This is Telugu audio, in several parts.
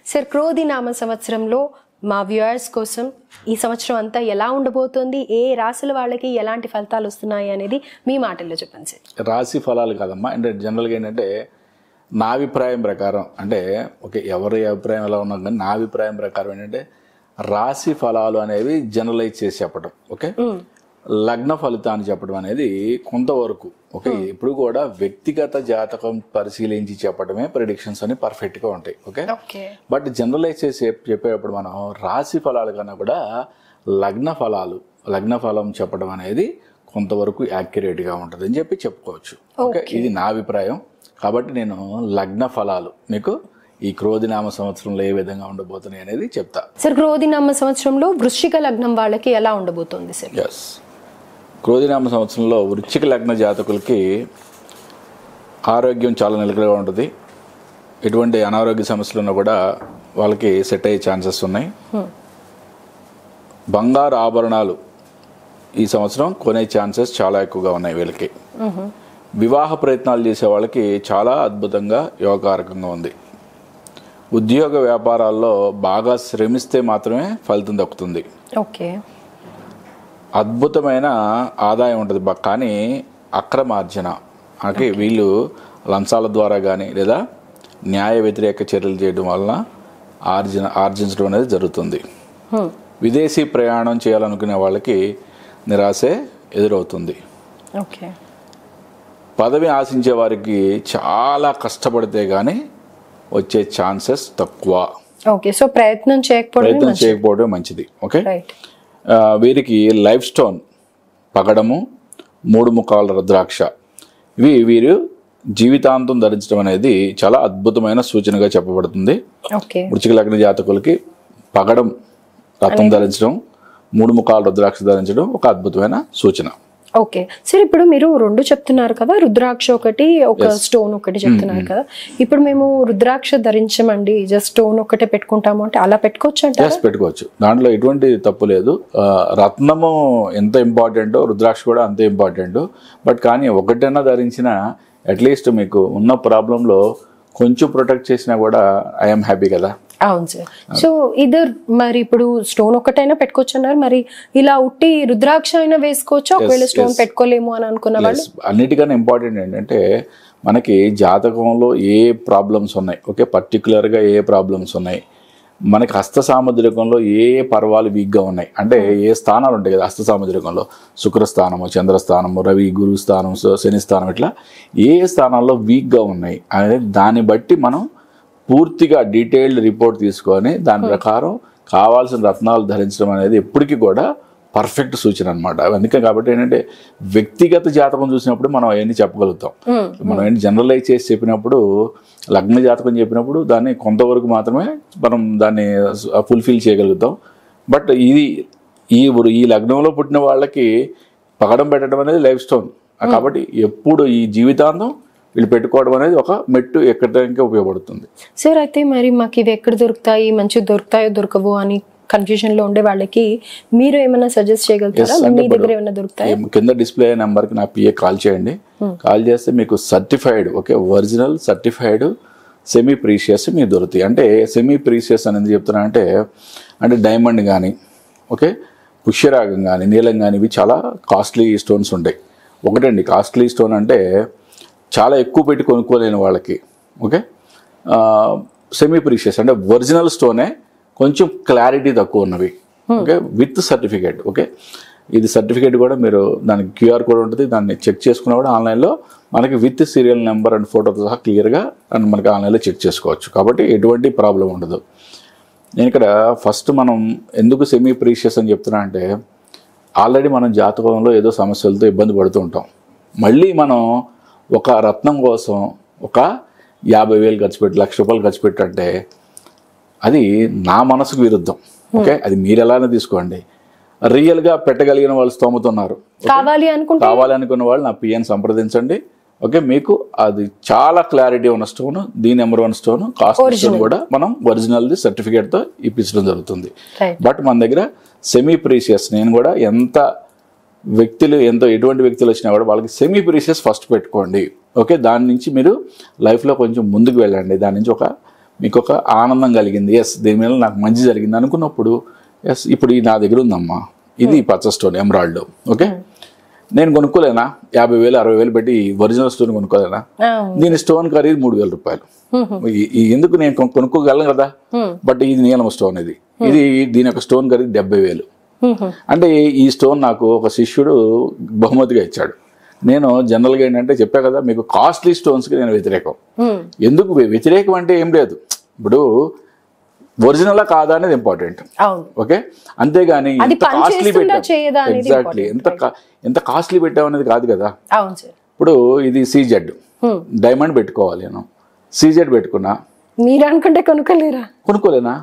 సార్ క్రోధి నామ సంవత్సరంలో మా వ్యూయర్స్ కోసం ఈ సంవత్సరం అంతా ఎలా ఉండబోతుంది, ఏ రాశుల వాళ్ళకి ఎలాంటి ఫలితాలు వస్తున్నాయి అనేది మీ మాటల్లో చెప్పండి సార్. రాశి ఫలాలు కాదమ్మా, అంటే జనరల్గా ఏంటంటే నా అభిప్రాయం ప్రకారం, అంటే ఓకే ఎవరి అభిప్రాయం ఎలా ఉన్నా కానీ నా అభిప్రాయం ప్రకారం ఏంటంటే రాశి ఫలాలు అనేవి జనరలైజ్ చేసి చెప్పడం, ఓకే లగ్న ఫలితాన్ని చెప్పడం అనేది కొంతవరకు ఓకే. ఇప్పుడు కూడా వ్యక్తిగత జాతకం పరిశీలించి చెప్పడమే ప్రెడిక్షన్స్ అని పర్ఫెక్ట్గా ఉంటాయి, ఓకే. బట్ జనరలైజ్ చేసి చెప్పేటప్పుడు మనం రాశి ఫలాల కన్నా కూడా లగ్న ఫలం చెప్పడం అనేది కొంతవరకు యాక్యురేట్గా ఉంటుంది అని చెప్పి చెప్పుకోవచ్చు, ఓకే. ఇది నా అభిప్రాయం. కాబట్టి నేను లగ్న ఫలాలు మీకు ఈ క్రోధినామ సంవత్సరంలో ఏ విధంగా ఉండబోతున్నాయి అనేది చెప్తా. సార్ క్రోధినామ సంవత్సరంలో వృశ్చిక లగ్నం వాళ్ళకి ఎలా ఉండబోతుంది సార్? ఎస్, క్రోధినామ సంవత్సరంలో వృశ్చిక లగ్న జాతకులకి ఆరోగ్యం చాలా నిలకడగా ఉంటుంది. ఎటువంటి అనారోగ్య సమస్యలున్నా కూడా వాళ్ళకి సెట్ అయ్యే ఛాన్సెస్ ఉన్నాయి. బంగారు ఆభరణాలు ఈ సంవత్సరం కొనే ఛాన్సెస్ చాలా ఎక్కువగా ఉన్నాయి వీళ్ళకి. వివాహ ప్రయత్నాలు చేసే వాళ్ళకి చాలా అద్భుతంగా యోగకారకంగా ఉంది. ఉద్యోగ వ్యాపారాల్లో బాగా శ్రమిస్తే మాత్రమే ఫలితం దక్కుతుంది, ఓకే. అద్భుతమైన ఆదాయం ఉంటుంది. కానీ అక్రమార్జన అంటే వీళ్ళు లంచాల ద్వారా కానీ లేదా న్యాయ వ్యతిరేక చర్యలు చేయడం వలన ఆర్జించడం అనేది జరుగుతుంది. విదేశీ ప్రయాణం చేయాలనుకునే వాళ్ళకి నిరాశే ఎదురవుతుంది. ఓకే. పదవి ఆశించే వారికి చాలా కష్టపడితే కానీ వచ్చే ఛాన్సెస్ తక్కువ. ఓకే, సో ప్రయత్నం చేయకపోవడమే మంచిది, ఓకే. వీరికి లైఫ్ స్టోన్ పగడము, 3 ముఖాల రుద్రాక్ష ఇవి వీరు జీవితాంతం ధరించడం అనేది చాలా అద్భుతమైన సూచనగా చెప్పబడుతుంది. వృశ్చిక లగ్న జాతకులకి పగడం రత్నం ధరించడం, 3 ముఖాల రుద్రాక్ష ధరించడం ఒక అద్భుతమైన సూచన. ఓకే సార్, ఇప్పుడు మీరు 2 చెప్తున్నారు కదా, రుద్రాక్ష ఒకటి, ఒక స్టోన్ ఒకటి చెప్తున్నారు కదా. ఇప్పుడు మేము రుద్రాక్ష ధరించమండి, జస్ట్ స్టోన్ ఒకటే పెట్టుకుంటాము అంటే అలా పెట్టుకోవచ్చు అంటే? పెట్టుకోవచ్చు, దాంట్లో ఎటువంటి తప్పు లేదు. రత్నము ఎంత ఇంపార్టెంటో రుద్రాక్ష కూడా అంతే ఇంపార్టెంట్. బట్ కానీ ఒకటైనా ధరించినా అట్లీస్ట్ మీకు ఉన్న ప్రాబ్లంలో కొంచెం ప్రొటెక్ట్ చేసినా కూడా ఐఎమ్ హ్యాపీ కదా. అవును సార్. సో మరి ఇప్పుడు స్టోన్ ఒకటైనా పెట్టుకోవచ్చు అన్నారు, మరి ఇలా ఉట్టి రుద్రాక్ష అయినా వేసుకోవచ్చు ఒకవేళ స్టోన్ పెట్టుకోలేము అని అనుకున్న వాళ్ళు? అన్నిటికన్నా ఇంపార్టెంట్ ఏంటంటే మనకి జాతకంలో ఏ ప్రాబ్లమ్స్ ఉన్నాయి, ఓకే, పర్టికులర్గా ఏ ప్రాబ్లమ్స్ ఉన్నాయి, మనకి హస్త సాముద్రికంలో ఏ పర్వాలు వీక్గా ఉన్నాయి అంటే ఏ స్థానాలు ఉంటాయి కదా హస్త సాముద్రికంలో, శుక్రస్థానము, చంద్రస్థానము, రవి, గురు స్థానం, శని స్థానం, ఇట్లా ఏ స్థానాల్లో వీక్గా ఉన్నాయి అనేది దాన్ని బట్టి మనం పూర్తిగా డీటెయిల్డ్ రిపోర్ట్ తీసుకొని దాని ప్రకారం కావాల్సిన రత్నాలు ధరించడం అనేది ఎప్పటికీ కూడా పర్ఫెక్ట్ సూచన అనమాట. అందుకే కాబట్టి ఏంటంటే వ్యక్తిగత జాతకం చూసినప్పుడు మనం అవన్నీ చెప్పగలుగుతాం. మనం ఏంటి జనరలైజ్ చేసి చెప్పినప్పుడు, లగ్న జాతకం చెప్పినప్పుడు దాన్ని కొంతవరకు మాత్రమే మనం దాన్ని ఫుల్ఫిల్ చేయగలుగుతాం. బట్ ఇది ఈ లగ్నంలో పుట్టిన వాళ్ళకి పగడం పెట్టడం అనేది లైఫ్ స్టోన్ కాబట్టి ఎప్పుడు ఈ జీవితాంతం వీళ్ళు పెట్టుకోవడం అనేది ఒక మెట్టు ఎక్కడానికి ఉపయోగపడుతుంది. సార్ అయితే మరి మాకు ఇవి ఎక్కడ దొరుకుతాయి, మంచిగా దొరుకుతాయో దొరకవు అని కన్ఫ్యూజన్ లో ఉండే వాళ్ళకి మీరు ఏమైనా సజెస్ట్ చేయగలుగుతారా? మీ దగ్గర ఏమైనా దొరుకుతాయి? కింద డిస్ప్లే అయ్యే నెంబర్కి నా పిఏ కాల్ చేయండి. కాల్ చేస్తే మీకు certified, okay, original certified semi precious మీకు దొరుకుతాయి. అంటే సెమీ ప్రీషియస్ అనేది చెప్తున్నా అంటే డైమండ్ కానీ, ఓకే, పుష్యరాగం కానీ, నీలం కానీ ఇవి చాలా కాస్ట్లీ స్టోన్స్ ఉంటాయి. ఒకటండి కాస్ట్లీ స్టోన్ అంటే చాలా ఎక్కువ పెట్టి కొనుక్కోలేని వాళ్ళకి, ఓకే, సెమీ ప్రీషియస్ అంటే ఒరిజినల్ స్టోనే కొంచెం క్లారిటీ తక్కువ ఉన్నవి, ఓకే, విత్ సర్టిఫికేట్, ఓకే. ఇది సర్టిఫికేట్ కూడా మీరు దానికి క్యూఆర్ కోడ్ ఉంటుంది, దాన్ని చెక్ చేసుకున్నా కూడా ఆన్లైన్లో మనకి విత్ సీరియల్ నెంబర్ అండ్ ఫోటోతో సహా క్లియర్గా మనకి ఆన్లైన్లో చెక్ చేసుకోవచ్చు. కాబట్టి ఎటువంటి ప్రాబ్లం ఉండదు. నేను ఇక్కడ ఫస్ట్ మనం ఎందుకు సెమీ ప్రీషియస్ అని చెప్తున్నా అంటే ఆల్రెడీ మనం జాతకంలో ఏదో సమస్యలతో ఇబ్బంది పడుతూ ఉంటాం. మళ్ళీ మనం ఒక రత్నం కోసం ఒక 50,000 ఖర్చు పెట్టి, ₹1,00,000 ఖర్చు పెట్టంటే అది నా మనసుకు విరుద్ధం, ఓకే. అది మీరు ఎలానే తీసుకోండి. రియల్గా పెట్టగలిగిన వాళ్ళు స్తోమత ఉన్నారు, కావాలి అనుకున్న వాళ్ళు నా పిఎన్ సంప్రదించండి, ఓకే. మీకు అది చాలా క్లారిటీ ఉన్న stone, the number 1 stone, cost stone కూడా మనం ఒరిజినల్ది సర్టిఫికేట్తో ఇప్పించడం జరుగుతుంది. బట్ మన దగ్గర సెమీ ప్రీషియస్, నేను కూడా ఎటువంటి వ్యక్తులు వచ్చినా కూడా వాళ్ళకి సెమీ ప్రీషియస్ ఫస్ట్ పెట్టుకోండి, ఓకే. దాని నుంచి మీరు లైఫ్లో కొంచెం ముందుకు వెళ్ళండి. దాని నుంచి ఒక మీకు ఒక ఆనందం కలిగింది, ఎస్ దీని మీద నాకు మంచి జరిగింది అనుకున్నప్పుడు, ఎస్ ఇప్పుడు ఇది నా దగ్గర ఉందమ్మా, ఇది పచ్చ స్టోన్ ఎమరాల్డ్, ఓకే నేను కొనుక్కోలేనా 50,000 60,000 పెట్టి ఒరిజినల్ స్టోన్ కొనుక్కోలేనా? దీని స్టోన్ ఖరీదు 3,000 రూపాయలు. ఎందుకు నేను కొనుక్కోగలను కదా, బట్ ఇది నీలం స్టోన్, ఇది దీని యొక్క స్టోన్ ఖరీదు 70,000. అంటే ఈ స్టోన్ నాకు ఒక శిష్యుడు బహుమతిగా ఇచ్చాడు. నేను జనరల్గా ఏంటంటే చెప్పా కదా మీకు, కాస్ట్లీ స్టోన్స్కి నేను వ్యతిరేకం. ఎందుకు వ్యతిరేకం అంటే ఏం లేదు, ఇప్పుడు ఒరిజినలా కాదా అనేది ఇంపార్టెంట్, ఓకే అంతేగాని ఎంత కాస్ట్లీ పెట్టాం, ఎగ్జాక్ట్లీ ఎంత కాస్ట్లీ పెట్టాం అనేది కాదు కదా. ఇప్పుడు ఇది సీజెడ్ డైమండ్ పెట్టుకోవాలి, నేను సీజెడ్ పెట్టుకున్నా, మీరు అనుకుంటే కొనుక్కోలేనా?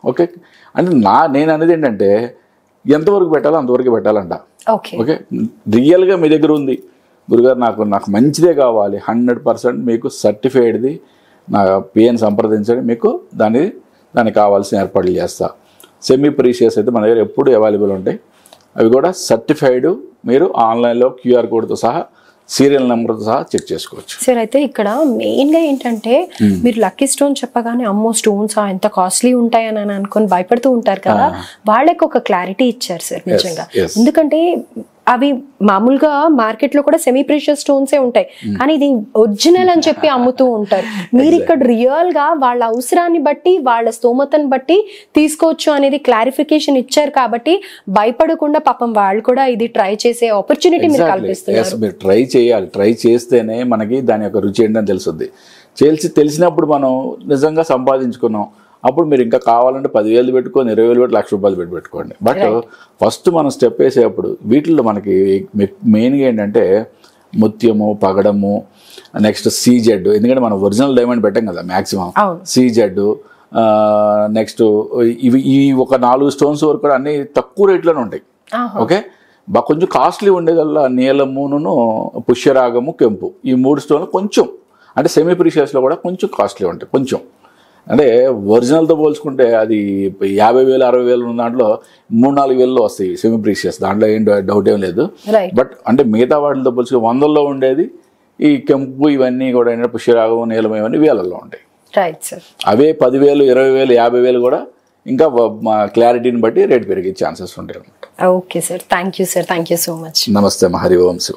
ఓకే అంటే నేను అనేది ఏంటంటే ఎంతవరకు పెట్టాలో అంతవరకు పెట్టాలంట. ఓకే రియల్గా మీ దగ్గర ఉంది గురుగారు, నాకు మంచిదే కావాలి, 100% మీకు సర్టిఫైడ్ది నా పిఎన్ సంప్రదించండి, మీకు దానికి కావాల్సిన ఏర్పాట్లు చేస్తా. సెమీ ప్రీషియస్ అయితే మన దగ్గర ఎప్పుడు అవైలబుల్ ఉంటాయి, అవి కూడా సర్టిఫైడ్. మీరు ఆన్లైన్లో QR కోడ్తో సహా సీరియల్ నెంబర్తో సహా చెక్ చేసుకోవచ్చు. సార్ అయితే ఇక్కడ మెయిన్గా ఏంటంటే మీరు లక్కీ స్టోన్ చెప్పగానే అమ్మో స్టోన్స్ ఎంత కాస్ట్లీ ఉంటాయని అనుకొని భయపడుతూ ఉంటారు కదా, వాళ్ళకి ఒక క్లారిటీ ఇచ్చారు సార్ నిజంగా. ఎందుకంటే అవి మామూలుగా మార్కెట్ లో కూడా సెమీ ప్రీషియస్ స్టోన్సే ఉంటాయి, కానీ ఇది ఒరిజినల్ అని చెప్పి అమ్ముతూ ఉంటారు. మీరు ఇక్కడ రియల్ గా వాళ్ళ అవసరాన్ని బట్టి వాళ్ళ స్తోమతను బట్టి తీసుకోవచ్చు అనేది క్లారిఫికేషన్ ఇచ్చారు కాబట్టి భయపడకుండా పాపం వాళ్ళు కూడా ఇది ట్రై చేసే ఆపర్చునిటీ మీరు కల్పిస్తున్నారు. మీరు ట్రై చేయాలి, ట్రై చేస్తేనే మనకి దాని యొక్క రుచి ఏంటని తెలుస్తుంది. తెలిసినప్పుడు మనం నిజంగా సంపాదించుకున్నాం, అప్పుడు మీరు ఇంకా కావాలంటే 10,000 పెట్టుకొని 20,000 పెట్టి ₹1,00,000 పెట్టుకోండి. బట్ ఫస్ట్ మనం స్టెప్ వేసేటప్పుడు వీటిల్లో మనకి మెయిన్గా ఏంటంటే ముత్యము, పగడము, నెక్స్ట్ సీజెడ్, ఎందుకంటే మనం ఒరిజినల్ డైమండ్ పెట్టాం కదా మ్యాక్సిమం, సీజెడ్, నెక్స్ట్ ఈ ఒక 4 స్టోన్స్ వరకు కూడా అన్ని తక్కువ రేట్లోనే ఉంటాయి. ఓకే కొంచెం కాస్ట్లీ ఉండేదల్లా నీలమును, పుష్యరాగము, కెంపు, ఈ 3 స్టోన్లు కొంచెం అంటే సెమీ ప్రీషియస్లో కూడా కొంచెం కాస్ట్లీ ఉంటాయి. కొంచెం అంటే ఒరిజినల్తో పోల్చుకుంటే అది 50,000 60,000 ఉన్న దాంట్లో 3-4,000 వస్తాయి సెమీ ప్రీషియస్, దాంట్లో ఏం డౌట్ ఏం లేదు. బట్ అంటే మిగతా వాటితో పోల్చుకుంటే 100లో ఉండేది ఈ కెంపు ఇవన్నీ కూడా పుష్యరాగం, నీలం ఇవన్నీ 1,000లో ఉంటాయి. అవే 10,000 20,000 50,000 కూడా ఇంకా క్లారిటీని బట్టి రేట్ పెరిగే ఛాన్సెస్ ఉంటాయి. Okay sir, thank you sir, thank you so much. నమస్తే, హరి ఓం.